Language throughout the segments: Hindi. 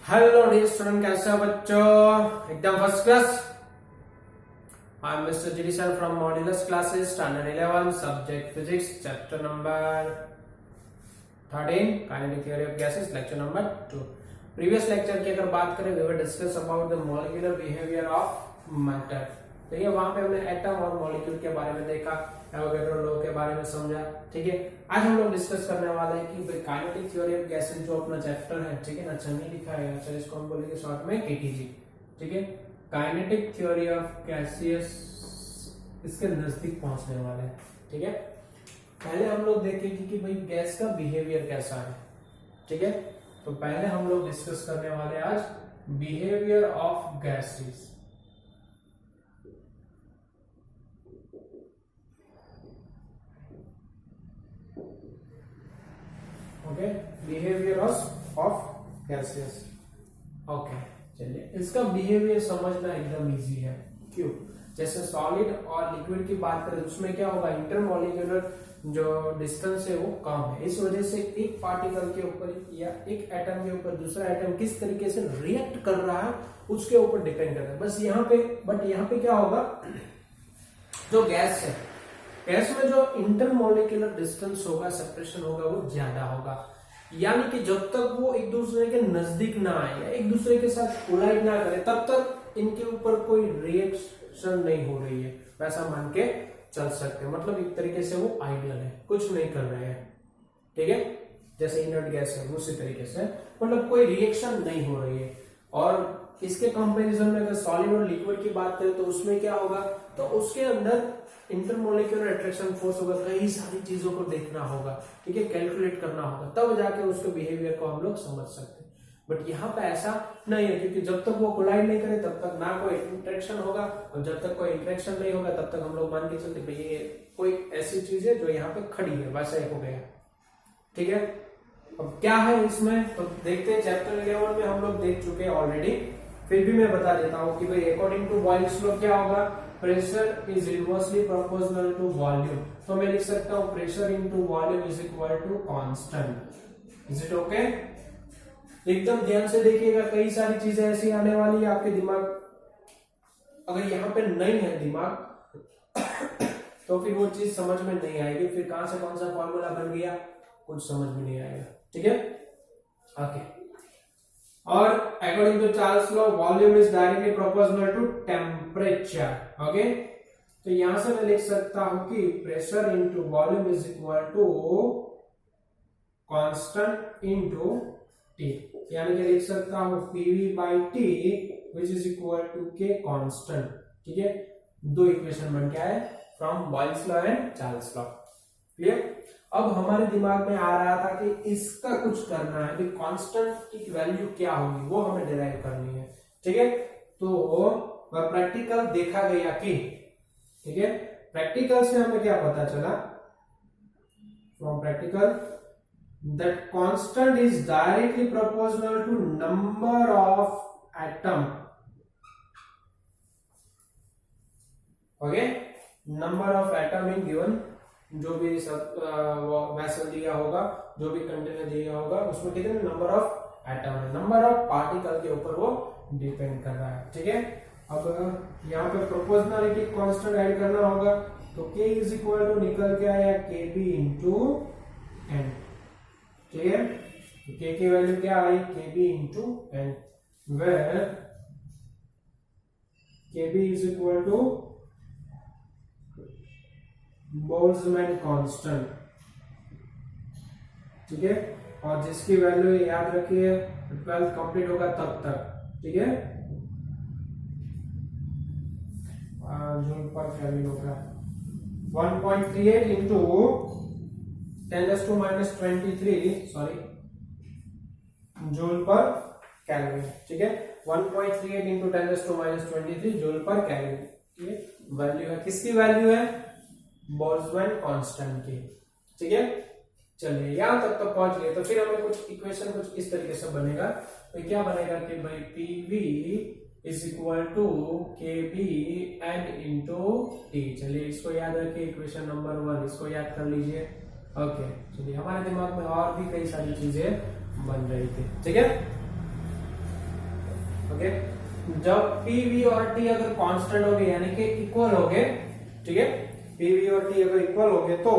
हेलो डियर स्टूडेंट, कैसे हो बच्चों? एकदम first class. I am mister GD sir from Modulus classes standard 11 subject physics chapter number 13 kinetic theory of gases lecture number 2। Previous lecture की अगर बात करें, we will discuss about the molecular behaviour of matter. तो ये वहां पे हमने एटम और मॉलिक्यूल के बारे में देखा, एवोगैड्रो लॉ के बारे में समझा। ठीक है, आज हम लोग डिस्कस करने वाले हैं कि काइनेटिक थ्योरी ऑफ गैसेस जो अपना चैप्टर है, ठीक है ना, अच्छा नहीं लिखा है, अच्छा इसको हम बोलेंगे शॉर्ट में केटीजी। ठीक है, काइनेटिक थ्योरी ऑफ गैसेस इसके नजदीक पहुंचने वाले हैं। ठीक है, पहले हम लोग देखेंगे कि भाई गैस का बिहेवियर कैसा है। ठीक है, तो पहले हम लोग डिस्कस करने वाले आज behaviour of gases. Okay, behaviour of gases. Okay, चलिए इसका बिहेवियर समझना एकदम इजी है। क्यों? जैसे सॉलिड और लिक्विड की बात करें, उसमें क्या होगा, इंटरमॉलिक्यूलर जो डिस्टेंस है वो कम है। इस वजह से एक पार्टिकल के ऊपर या एक एटम के ऊपर दूसरा एटम किस तरीके से रिएक्ट कर रहा है उसके ऊपर डिपेंड करता है। बस यहाँ पे क्या होगा, जो गैस है, गैस में जो इंटरमॉलिक्यूलर डिस्टेंस होगा, सेपरेशन होगा, वो ज्यादा होगा। यानी कि जब तक वो एक दूसरे के नजदीक ना आए या एक दूसरे के साथ कोलाइड ना करे, तब तक इनके ऊपर कोई रिएक्शन नहीं हो रही है, वैसा मान के चल सकते हैं। मतलब एक तरीके से वो आइडियल है, कुछ नहीं कर रहे हैं। ठीक है, जैसे इनर्ट गैस है उसी तरीके से, मतलब कोई रिएक्शन नहीं हो रही है। और इसके कंपैरिजन में अगर सॉलिड और लिक्विड की बात करें तो उसमें क्या होगा, तो उसके अंदर इंटरमोलिक्यूलर अट्रैक्शन फोर्स होगा, कई सारी चीजों को देखना होगा। ठीक है, कैलकुलेट करना होगा, तब जाके उसके बिहेवियर को हम लोग समझ सकते हैं। बट यहाँ पे ऐसा नहीं है, क्योंकि जब तक वो कोलाइड नहीं करे तब तक ना कोई इंटरेक्शन होगा, और जब तक कोई इंटरेक्शन नहीं होगा तब तक हम लोग मान के चलते भाई ये कोई ऐसी चीज है जो यहाँ पे खड़ी है, वैसा एक हो गया। ठीक है, अब क्या है इसमें, तो देखते हैं। चैप्टर 11 में हम लोग देख चुके हैं ऑलरेडी, फिर भी मैं बता देता हूँ कि भाई अकॉर्डिंग टू बॉयल्स लॉ क्या होगा, pressure is inversely proportional to volume. तो मैं लिख सकता हूँ pressure into volume is equal to constant. Is it okay? एकदम ध्यान से देखिएगा, कई सारी चीजें ऐसी आने वाली है आपके दिमाग, अगर यहाँ पे नहीं है दिमाग तो फिर वो चीज समझ में नहीं आएगी, फिर कहां से कौन सा फॉर्मूला बन गया कुछ समझ में नहीं आएगा। ठीक है, ओके। और according to Charles law volume is directly proportional to temperature. Okay, तो यहां से मैं लिख सकता हूं कि pressure into volume is equal to constant into T, यानी कि लिख सकता हूं PV by T which is equal to K constant. ठीक है, दो इक्वेशन बन के आए from Boyle's law and Charles law. Clear? अब हमारे दिमाग में आ रहा था कि इसका कुछ करना है, कांस्टेंट की वैल्यू क्या होगी वो हमें डिराइव करनी है। ठीक है, तो प्रैक्टिकल देखा गया कि, ठीक है, प्रैक्टिकल से हमें क्या पता चला, from practical that constant is directly proportional to number of atom. Okay, number of atom in given, जो भी वैसल दिया होगा, जो भी कंटेनर दिया होगा, उसमें कितने नंबर ऑफ एटम है, नंबर ऑफ पार्टिकल के ऊपर वो डिपेंड कर रहा है। ठीक है, अब यहाँ पे प्रोपोर्शनलिटी कांस्टेंट ऐड करना होगा, तो k इज इक्वल टू निकल के आया kb into n। Clear? k की वैल्यू क्या आई, kb into n, where kb is equal to Boltzmann constant. ठीक है, और जिसकी वैल्यू याद रखिए 12th कंप्लीट होगा तब तक। ठीक है, जूल पर केल्विन होगा 1.38 इंटू 10⁻⁻23 सॉरी जूल पर केल्विन। ठीक है, 1.38 इंटू 10⁻⁻23 जूल पर केल्विन। ये वैल्यू है, किसकी वैल्यू है, बोल्ट्जमैन कांस्टेंट की। ठीक है, चलिए यहां तक तो पहुंच गए। तो फिर हमें कुछ इक्वेशन कुछ इस तरीके से बनेगा, तो क्या बनेगा कि भाई PV is equal to K B N into T. चलिए इसको याद रखिए, इक्वेशन नंबर 1 इसको याद कर लीजिए। ओके, चलिए हमारे दिमाग में और भी कई सारी चीजें बन रही थी। ठीक है, ओके, जब पी वी और टी अगर कांस्टेंट हो गए यानी कि इक्वल हो गए, ठीक है, पी वी और टी अगर इक्वल हो गए तो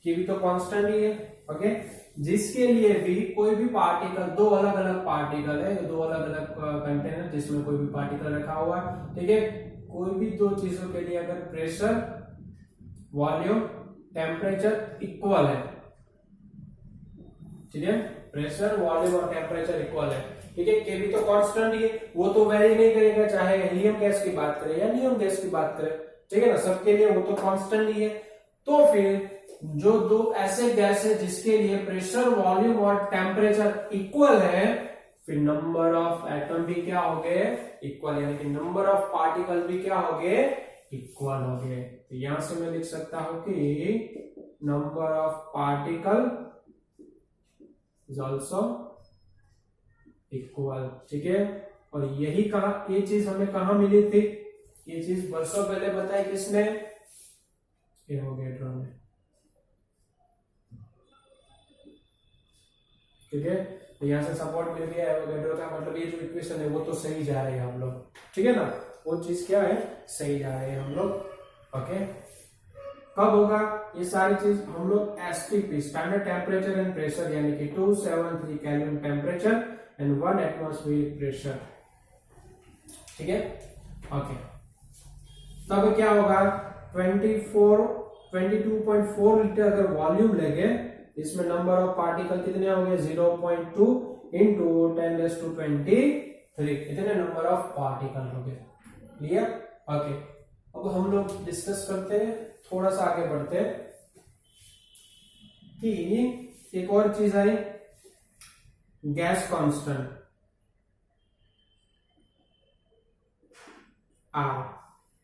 के भी तो कांस्टेंट ही है। ओके, जिसके लिए भी कोई भी पार्टिकल, दो अलग अलग पार्टिकल है, दो अलग अलग कंटेनर जिसमें कोई भी पार्टिकल रखा हुआ है, ठीक है, कोई भी दो चीजों के लिए अगर प्रेशर, वॉल्यूम, टेम्परेचर इक्वल है, ठीक है, प्रेशर, वॉल्यूम और टेम्परेचर इक्वल है, ठीक है, के भी तो कांस्टेंट ही है, वो तो वेरी नहीं करेगा चाहे हीलियम गैस की बात करें या नियॉन गैस की बात करें, ठीक है ना, सबके लिए वो तो कांस्टेंट ही है। तो फिर जो दो ऐसे गैस है जिसके लिए प्रेशर, वॉल्यूम और टेम्परेचर इक्वल है, फिर नंबर ऑफ एटम भी क्या हो गए, इक्वल, यानी कि नंबर ऑफ पार्टिकल भी क्या हो गए, इक्वल हो गए। तो यहां से मैं लिख सकता हूं कि number of particle is also equal, ठीक है। और यही कहा, ये चीज हमें कहां मिली थी, ये चीज वर्षों पहले बताई किसने, एवोगैड्रो ने, ठीक है। तो यहां से सपोर्ट मिल गया एवोगैड्रो का, मतलब ये जो इक्वेशन है वो तो सही जा रहे हैं हम लोग, ठीक है ना, वो चीज क्या है, सही जा रहे हैं हम लोग। ओके, कब होगा ये सारी चीज, हम लोग STP, standard temperature and pressure, यानी कि 273 kelvin temperature and 1 atmospheric pressure, ठीक है। ओके, तब क्या होगा, 22.4 लीटर अगर वॉल्यूम लेंगे, इसमें नंबर ऑफ पार्टिकल कितने हो गए, 0.2 इंटू 10⁻23, इतने नंबर ऑफ पार्टिकल हो गए, क्लियर। ओके, अब हम लोग डिस्कस करते हैं, थोड़ा सा आगे बढ़ते हैं कि एक और चीज आई, गैस कांस्टेंट आर,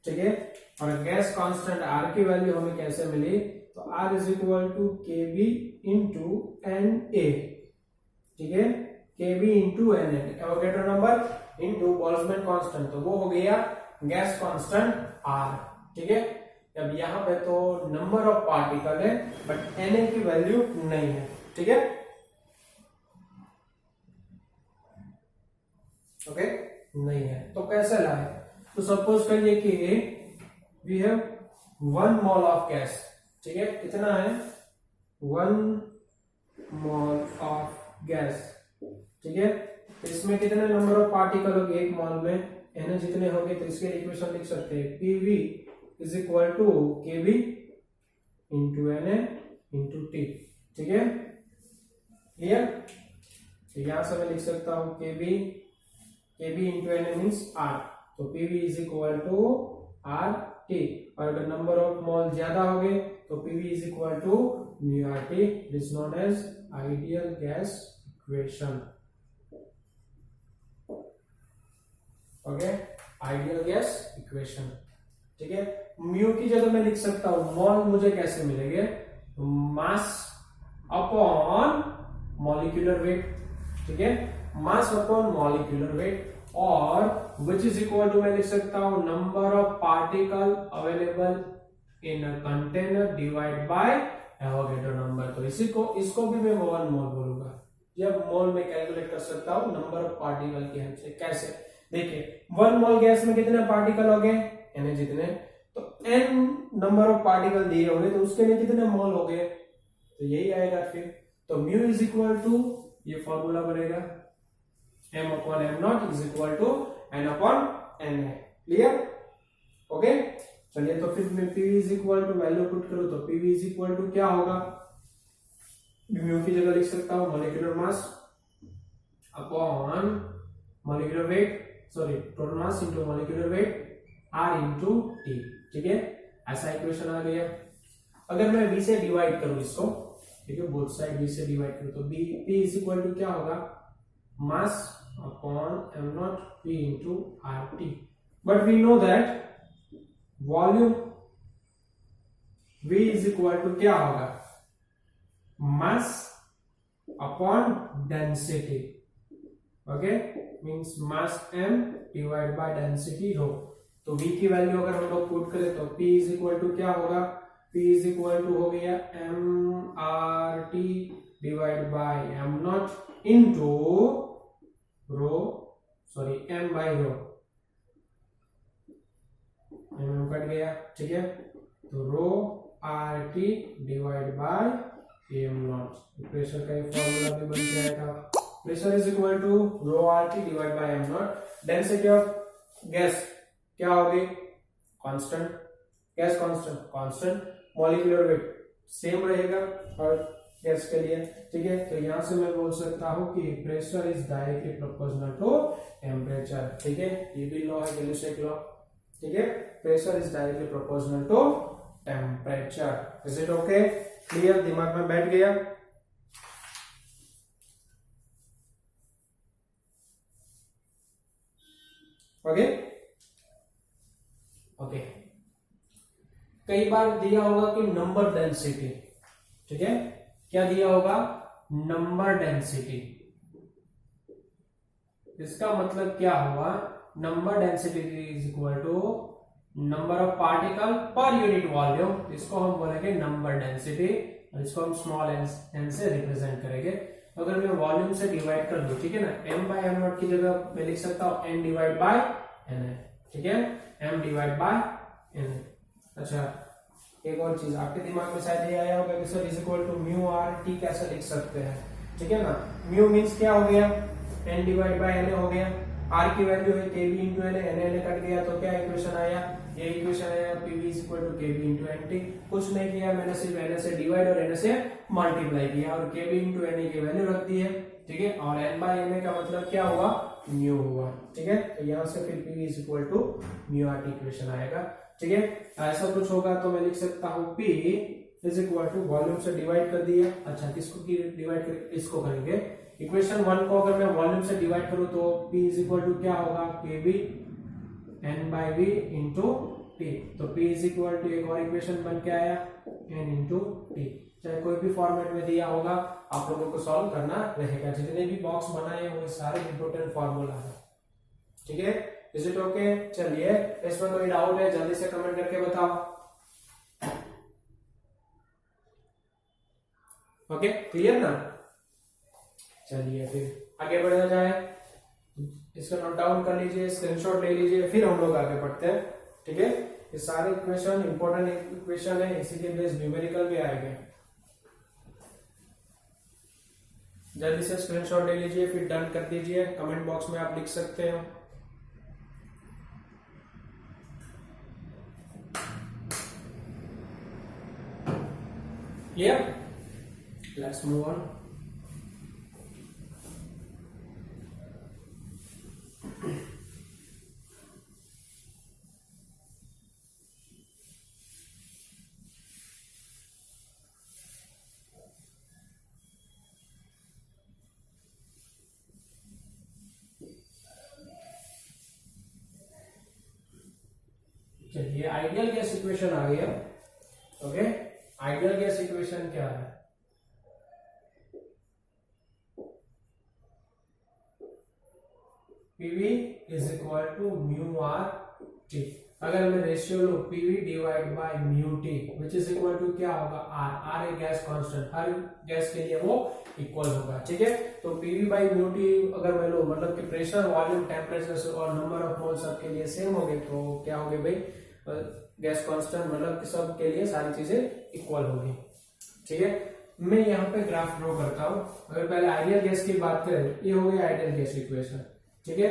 ठीक है। और गैस कांस्टेंट आर की वैल्यू हमें कैसे मिली, तो R is equal to K B into N A, ठीक है, K B into N A, Avogadro number into Boltzmann constant, तो वो हो गया गैस कांस्टेंट आर, ठीक है। अब यहां पे तो नंबर ऑफ पार्टिकल है बट एन ए की वैल्यू नहीं है, ठीक है। ओके, नहीं है तो कैसे लाए, तो सपोज करिए कि we have 1 mole of gas, ठीक है, कितना है, 1 मोल ऑफ गैस, ठीक है। तो इसमें कितने नंबर ऑफ पार्टिकल हो गए, एक मोल में एन जितने हो गए, तो इसके इक्वेशन लिख सकते हैं, PV is equal to K B into N A into T, ठीक है, क्लियर। तो यहां से मैं लिख सकता हूं k B into N A means R, तो PV is equal to R T, और अगर नंबर ऑफ मोल ज्यादा हो गए तो PV is equal to mu R T, it is known as ideal gas equation. Okay, ideal gas equation, ठीक है। म्यू की जगह मैं लिख सकता हूं मोल, मुझे कैसे मिलेंगे, मास अपॉन मॉलिक्यूलर वेट, ठीक है, मास अपॉन मॉलिक्यूलर वेट, और विच इज इक्वल टू मैं लिख सकता हूं number of particle available in a container divide by Avogadro number. तो इसको भी मैं 1 मोल बोलूंगा, जब मोल में कैलकुलेट कर सकता हूं नंबर ऑफ पार्टिकल की हेल्प से। कैसे, देखिए 1 मोल गैस में कितने पार्टिकल हो गए, एन जितने, तो n नंबर ऑफ पार्टिकल दिए होंगे तो उसके लिए कितने मोल हो गए, तो यही आएगा फिर। तो म्यू इज इक्वल टू, ये फॉर्मूला बनेगा m upon m naught is equal to n upon n है, क्लियर। ओके, चलिए तो फिर मैं pv is equal to value put करूं तो pv इज इक्वल टू क्या होगा, म्यू की जगह लिख सकता हूं molecular mass upon molecular weight, sorry total mass into molecular weight R into T, ठीक है, ऐसा इक्वेशन आ गया। अगर मैं V से डिवाइड करूं इसको, ठीक है, बोथ साइड V से डिवाइड करूं तो P इज इक्वल टू क्या होगा, mass upon m naught P into R T, but we know that volume V is equal to क्या होगा, mass upon density, okay, means mass m divide by density rho. तो V की वैल्यू अगर हम लोग पुट करें तो P इज इक्वल टू क्या होगा, P इज इक्वल टू हो गया m r t divide by m nought into rho sorry M by rho, M cut गया, ठीक है। तो rho R T divide by M nought, pressure का ये फॉर्मूला भी बन जाएगा। Pressure is equal to rho R T divide by M nought. Density of gas क्या होगी, constant, gas constant, constant, molecular weight same रहेगा और गैस के लिए, ठीक है। तो यहां से मैं बोल सकता हूं कि pressure is directly proportional to temperature, ठीक है। ये भी लॉ है, गैलिलियो लॉ, ठीक है। Pressure is directly proportional to temperature. Is it okay, clear, दिमाग में बैठ गया? Okay okay. कई बार दिया होगा कि नंबर डेंसिटी, ठीक है, क्या दिया होगा, नंबर डेंसिटी। इसका मतलब क्या हुआ, number density is equal to number of particle per unit volume, इसको हम बोलेंगे नंबर डेंसिटी, और इसको हम स्मॉल एन से रिप्रेजेंट करेंगे। अगर मैं वॉल्यूम से डिवाइड कर दूं, ठीक है ना, m बाय एम नॉट की जगह मैं लिख सकता हूं n डिवाइड बाय एन, ठीक है, m डिवाइड बाय एन। अच्छा, एक और चीज आपके दिमाग में शायद ये आया होगा कि sir is equal to mu R T कैसे लिख सकते हैं, ठीक है ना। म्यू मीन्स क्या हो गया, n डिवाइड बाय एन हो गया, r की वैल्यू है kb into N, N cut गया तो क्या इक्वेशन आया, ये इक्वेशन आया pv is equal to kb into nt। कुछ नहीं किया, मैंने सिर्फ n से डिवाइड और n से मल्टीप्लाई किया और kb इंटू n की वैल्यू रख दी है, ठीक है। और n बाय n का मतलब क्या हुआ, म्यू हुआ, ठीक है। तो यहां से फिर pv is equal to mu R T equation आएगा, ठीक है। ऐसा कुछ होगा तो मैं लिख सकता हूं p is equal to volume से डिवाइड कर दिया। अच्छा, किसको डिवाइड कर, इसको करेंगे, इक्वेशन 1 को अगर मैं वॉल्यूम से डिवाइड करूं तो p इज इक्वल टू क्या होगा, kb n by v into T. तो p इज इक्वल टू एक और इक्वेशन बन के आया n इंटू टी। चाहे कोई भी फॉर्मेट में दिया होगा, आप लोगों को सॉल्व करना रहेगा। जितने भी बॉक्स बनाए हैं वो सारे इंपोर्टेंट फॉर्मूला है, ठीक है। Is it okay? चलिए, इसमें कोई डाउट है जल्दी से कमेंट करके बताओ। ओके, क्लियर ना? चलिए फिर आगे बढ़ा जाए, इसको नोट डाउन कर लीजिए, स्क्रीनशॉट ले लीजिए, फिर हम लोग आगे बढ़ते हैं, ठीक है। ये सारे इक्वेशन इंपॉर्टेंट इक्वेशन है, इसी के बेस न्यूमेरिकल भी आएंगे। जल्दी से स्क्रीनशॉट ले लीजिए, फिर डन कर दीजिए, कमेंट बॉक्स में आप लिख सकते हो। क्लियर? Let's move on. चलिए, आइडियल गैस इक्वेशन आ गया। ओके, आइडियल गैस इक्वेशन क्या है, PV is equal to mu R T. अगर मैं रेशियो लो PV divide by mu T which is equal to क्या होगा, R. R a gas constant, हर गैस के लिए वो इक्वल होगा, ठीक है। तो पीवी बाय म्यू टी अगर मैं लो, मतलब कि प्रेशर, वॉल्यूम, टेम्परेचर और नंबर ऑफ मोल सबके लिए सेम हो गए, तो क्या हो गए भाई, गैस कांस्टेंट, मतलब कि सब के लिए सारी चीजें इक्वल होगी, ठीक है। मैं यहाँ पे ग्राफ ड्रॉ करता हूँ। अगर पहले आइडियल गैस की बात करें, ये हो गया आइडियल गैस इक्वेशन, ठीक है।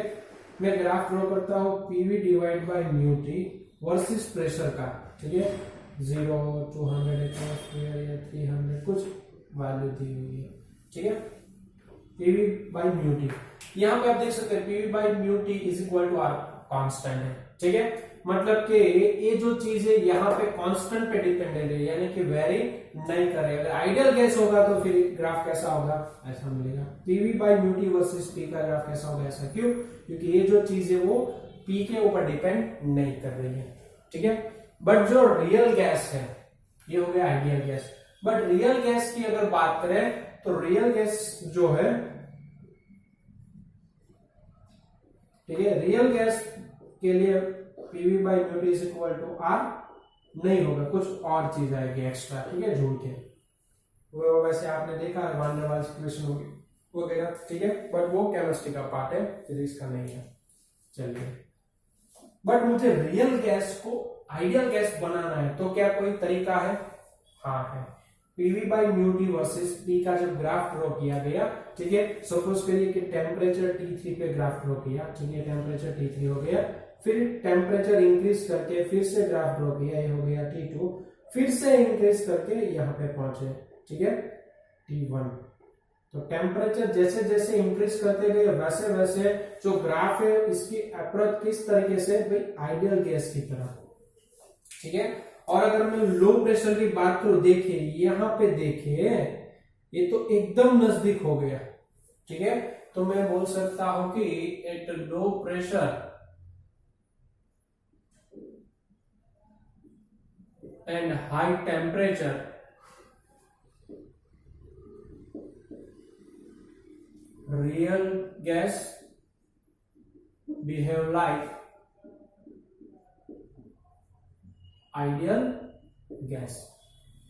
मैं ग्राफ ड्रॉ करता हूँ PV divide by mu T versus pressure का, ठीक है। 0, 200 एटमॉस्फेयर या 300 कुछ वैल्यू दी हुई है, ठीक है। पीवी बाय म्यू टी, यहाँ पे आप देख सकते हैं PV by mu T is equal to R, constant है, ठीक है। मतलब कि ये जो चीज है यहाँ पे कांस्टेंट पे डिपेंडेंट है, यानी कि वेरी नहीं करेगा। अगर आइडियल गैस होगा तो फिर ग्राफ कैसा होगा, ऐसा मिलेगा। PV by mu T versus P का ग्राफ कैसा होगा, ऐसा। क्यों? क्योंकि ये जो चीज है वो पी के ऊपर डिपेंड नहीं कर रही है, ठीक है। बट जो रियल गैस है, ये हो गया ideal gas. But real gas की अगर बात करें तो रियल गैस जो है, ठीक है, रियल गैस के लिए PV by mu T is equal to R नहीं होगा, कुछ और चीज आएगी एक्स्ट्रा, ठीक है, जोड़ के। वो वैसे आपने देखा है, वान डेर वाल्स इक्वेशन होगी, वगैरह, ठीक है, बट वो केमिस्ट्री का पार्ट है, फिजिक्स का नहीं है। चलिए, बट मुझे रियल गैस को आइडियल गैस बनाना है, तो क्या कोई तरीका है? हाँ है। PV by mu T versus T का जब ग्राफ ड्रॉ किया गया, ठीक है, सपोज करिए कि टेम्परेचर T3 पे ग्राफ ड्रॉ किया, ठीक है, टेम्परेचर T3 हो गया, फिर टेम्परेचर इंक्रीज करके फिर से ग्राफ ड्रॉ किया, ये हो गया T2, फिर से इंक्रीज करके यहाँ पे पहुंचे, ठीक है, T1। तो टेम्परेचर जैसे जैसे इंक्रीज करते गए वैसे वैसे जो ग्राफ है इसकी अप्रोच किस तरीके से, भाई आइडियल गैस की तरह, ठीक है। और अगर मैं लो प्रेशर की बात करूं, देखिए यहां पे देखिए ये तो एकदम नजदीक हो गया, ठीक है, तो मैं बोल सकता हूं कि at low pressure and high temperature real gas behave like ideal gas,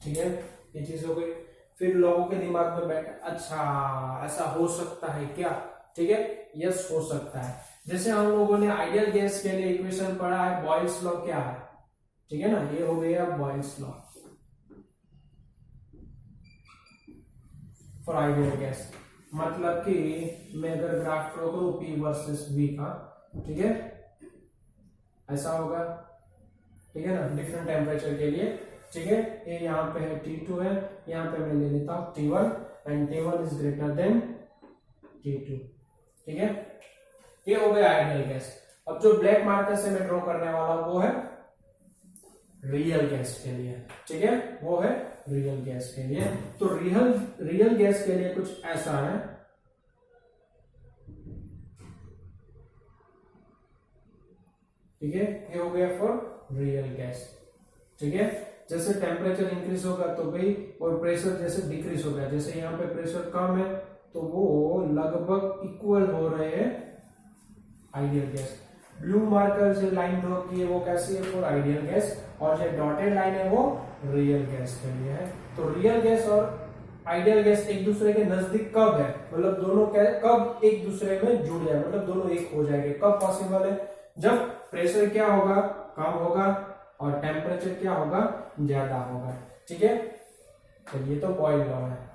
ठीक है, ये चीज हो गई। फिर लोगों के दिमाग में बैठा, अच्छा ऐसा हो सकता है क्या, ठीक है, यस हो सकता है। जैसे हम लोगों ने आइडियल गैस के लिए इक्वेशन पढ़ा है, बॉयल्स लॉ क्या है, ठीक है ना, ये हो गया Boyle's law for ideal gas. मतलब कि मैं अगर ग्राफ ड्रॉ करूं P वर्सेस V का, ठीक है, ऐसा होगा, ठीक है ना, डिफरेंट टेम्परेचर के लिए, ठीक है, ये यहाँ पे है T2 है, यहाँ पे मैं ले लेता हूं T1 and T1 is greater than T2, ठीक है, ये हो गया आइडियल गैस। अब जो ब्लैक मार्कर से मैं ड्रॉ करने वाला हूं वो है रियल गैस के लिए, ठीक है, वो है रियल गैस के लिए। तो रियल गैस के लिए कुछ ऐसा है, ठीक है, ये हो गया फॉर रियल गैस, ठीक है। जैसे टेम्परेचर इंक्रीज होगा तो भाई, और प्रेशर जैसे डिक्रीज होगा, जैसे यहाँ पे प्रेशर कम है तो वो लगभग इक्वल हो रहे हैं आइडियल गैस। ब्लू मार्कर से लाइन ड्रॉ की है वो कैसी है, फॉर आइडियल गैस, और जो डॉटेड लाइन है वो रियल गैस के लिए है। तो रियल गैस और आइडियल गैस एक दूसरे के नजदीक कब है, मतलब दोनों कब एक दूसरे में जुड़ जाए, मतलब दोनों एक हो जाएंगे, कब पॉसिबल है, जब प्रेशर क्या होगा, कम होगा, और टेम्परेचर क्या होगा, ज्यादा होगा, ठीक है। तो ये तो बॉयल लॉ है।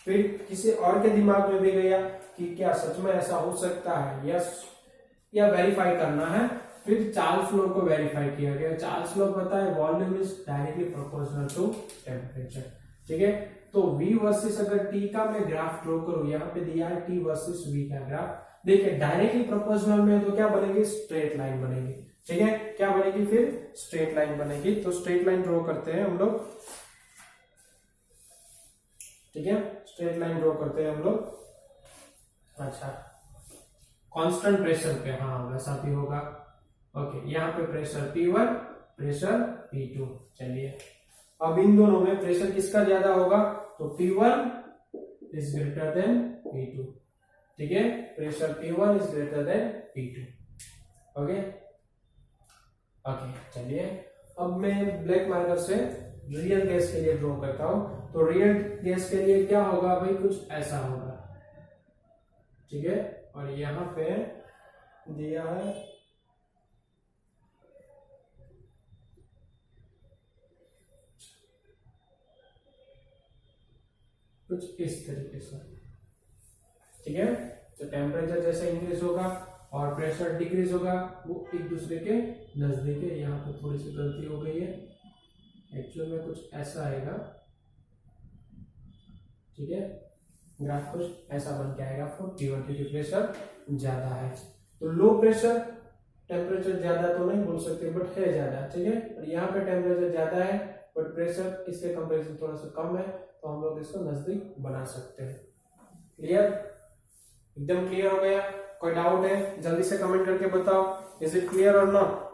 फिर किसी और के दिमाग में भी गया कि क्या सच में ऐसा हो सकता है, यस, या वेरीफाई करना है, फिर चार्ल्स लॉ को वेरीफाई किया गया। चार्ल्स लॉ पता है, volume is directly proportional to temperature, ठीक है। तो V वर्सेस अगर T का मैं ग्राफ ड्रॉ करूं, यहाँ पे दिया है T वर्सेस V का ग्राफ, देखिए डायरेक्टली प्रोपोर्शनल में तो क्या बनेगी, स्ट्रेट लाइन बनेगी, ठीक है, क्या बनेगी, फिर स्ट्रेट लाइन बनेगी। तो स्ट्रेट लाइन ड्रॉ करते हैं हम लोग, ठीक है, स्ट्रेट लाइन ड्रॉ करते हैं हम लोग। अच्छा, कांस्टेंट प्रेशर पे, हाँ वैसा भी होगा, ओके, यहाँ पे प्रेशर P1, प्रेशर P2। चलिए, अब इन दोनों में प्रेशर किसका ज्यादा होगा, तो P1 is greater than P2, ठीक है, pressure P1 is greater than P2, okay okay. चलिए, अब मैं ब्लैक मार्कर से रियल गैस के लिए ड्रॉ करता हूं। तो रियल गैस के लिए क्या होगा भाई, कुछ ऐसा होगा, ठीक है, और यहां पे दिया है कुछ इस तरीके से, ठीक है। तो टेम्परेचर जैसे इंक्रीज होगा और प्रेशर डिक्रीज होगा, वो एक दूसरे के नजदीक है। यहाँ पे थोड़ी सी गलती हो गई है, एक्चुअल में कुछ ऐसा आएगा, ठीक है, ग्राफ कुछ ऐसा बन के आएगा फॉर T1, क्योंकि प्रेशर ज्यादा है। तो लो प्रेशर टेम्परेचर ज्यादा तो नहीं बोल सकते, बट है ज्यादा, ठीक है, और यहाँ पे टेम्परेचर ज्यादा है बट प्रेशर इसके कंपेरिजन थोड़ा सा कम है, तो हम लोग इसको नजदीक बना सकते हैं। क्लियर, एकदम क्लियर हो गया? कोई डाउट है जल्दी से कमेंट करके बताओ, इज इट क्लियर और नॉट?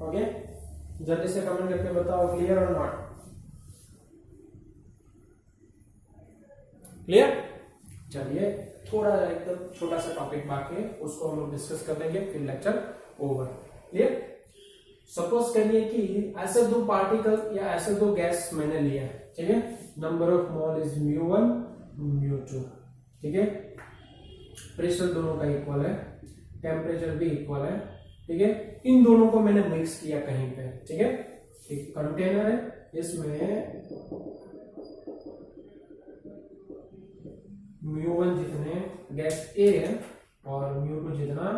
ओके, जल्दी से कमेंट करके बताओ, क्लियर और नॉट? क्लियर? चलिए, थोड़ा एकदम छोटा सा टॉपिक बाकी है, उसको हम लोग डिस्कस कर लेंगे, फिर लेक्चर ओवर। क्लियर? सपोज करिए कि ऐसे दो पार्टिकल या ऐसे दो गैस मैंने लिया है, ठीक है, नंबर ऑफ मोल इज μ1 μ2, ठीक है, प्रेशर दोनों का इक्वल है, टेम्परेचर भी इक्वल है, ठीक है, इन दोनों को मैंने मिक्स किया कहीं पे, ठीक है, एक कंटेनर है, इसमें μ1 जितने गैस A है और μ2 जितना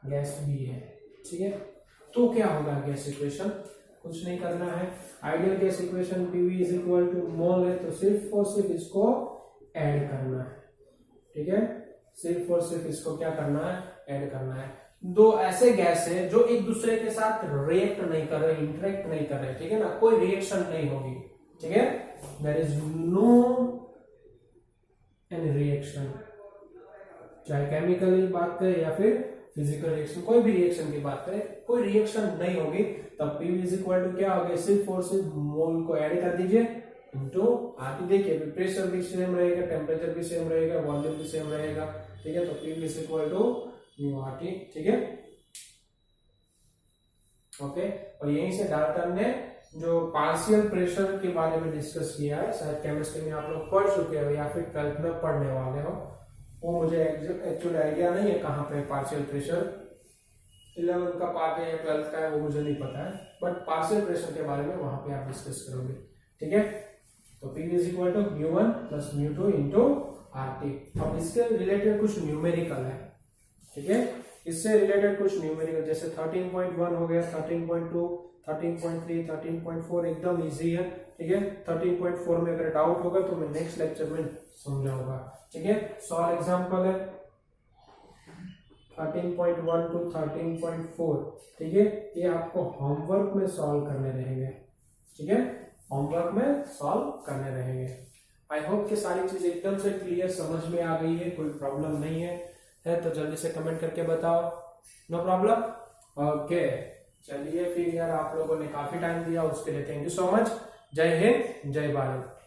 गैस B है, ठीक है, तो क्या होगा गैस इक्वेशन, कुछ नहीं करना है, ideal gas equation PV is equal to mole है तो सिर्फ और सिर्फ इसको ऐड करना है, ठीक है, सिर्फ और सिर्फ इसको क्या करना है, ऐड करना है। दो ऐसे गैस है जो एक दूसरे के साथ रिएक्ट नहीं कर रहे, इंटरेक्ट नहीं कर रहे, ठीक है ना, कोई रिएक्शन नहीं होगी, ठीक है, there is no any reaction, चाहे केमिकल की बात करें या फिर फिजिकल रिएक्शन, कोई भी रिएक्शन की बात करें, कोई रिएक्शन नहीं होगी, तब PV इज इक्वल टू क्या हो गया, सिर्फ और सिर्फ मोल को ऐड कर दीजिए इनटू RT। देखिए प्रेशर भी सेम रहेगा, टेम्परेचर भी सेम रहेगा, वॉल्यूम भी सेम रहेगा, ठीक है, तो PV is equal to μRT, ठीक है, ओके। और यहीं से डाल्टन ने जो पार्शियल प्रेशर के बारे में डिस्कस किया है, शायद केमिस्ट्री में आप लोग पढ़ चुके हो या फिर 12th में पढ़ने वाले हो, वो मुझे एक्चुअली आइडिया नहीं है कहाँ पे पार्शियल प्रेशर, 11th का पार्ट है या 12th का है वो मुझे नहीं पता है, बट पार्शियल प्रेशर के बारे में वहां पे आप डिस्कस करोगे, ठीक है। तो PV is equal to μ1 plus μ2 into RT। अब इसके रिलेटेड कुछ न्यूमेरिकल है, ठीक है, इससे रिलेटेड कुछ न्यूमेरिकल जैसे 13.1 हो गया, 13.2, 13.3, 13.4 एकदम इजी है, ठीक है, 13.4 में अगर डाउट होगा तो मैं नेक्स्ट लेक्चर में समझाऊंगा, ठीक है। सॉल्व एग्जांपल है 13.1 टू 13.4, ठीक है, ये आपको होमवर्क में सॉल्व करने रहेंगे, ठीक है, होमवर्क में सॉल्व करने रहेंगे। आई होप कि सारी चीज एकदम से क्लियर समझ में आ गई है, कोई प्रॉब्लम नहीं है तो जल्दी से कमेंट करके बताओ, नो प्रॉब्लम, ओके। चलिए फिर यार, आप लोगों ने काफी टाइम दिया उसके लिए थैंक यू सो मच। जय हिंद, जय भारत।